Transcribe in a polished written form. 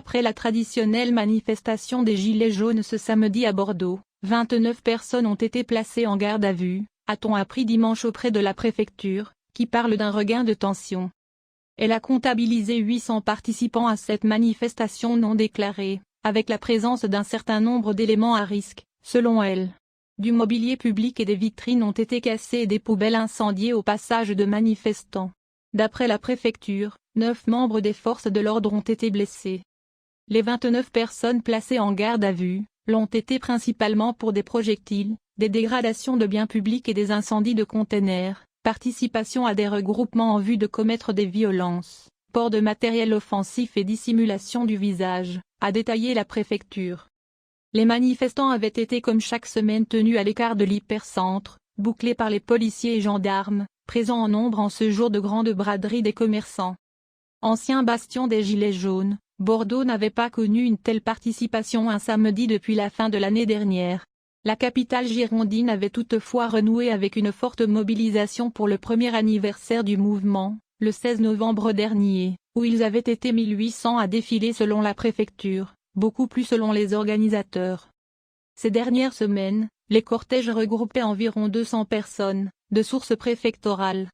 Après la traditionnelle manifestation des Gilets jaunes ce samedi à Bordeaux, 29 personnes ont été placées en garde à vue, a-t-on appris dimanche auprès de la préfecture, qui parle d'un regain de tension. Elle a comptabilisé 800 participants à cette manifestation non déclarée, avec la présence d'un certain nombre d'éléments à risque, selon elle. Du mobilier public et des vitrines ont été cassées et des poubelles incendiées au passage de manifestants. D'après la préfecture, 9 membres des forces de l'ordre ont été blessés. Les 29 personnes placées en garde à vue l'ont été principalement pour des projectiles, des dégradations de biens publics et des incendies de containers, participation à des regroupements en vue de commettre des violences, port de matériel offensif et dissimulation du visage, a détaillé la préfecture. Les manifestants avaient été comme chaque semaine tenus à l'écart de l'hypercentre, bouclés par les policiers et gendarmes, présents en nombre en ce jour de grande braderie des commerçants. Ancien bastion des Gilets jaunes, Bordeaux n'avait pas connu une telle participation un samedi depuis la fin de l'année dernière. La capitale girondine avait toutefois renoué avec une forte mobilisation pour le premier anniversaire du mouvement, le 16 novembre dernier, où ils avaient été 1800 à défiler selon la préfecture, beaucoup plus selon les organisateurs. Ces dernières semaines, les cortèges regroupaient environ 200 personnes, de sources préfectorales.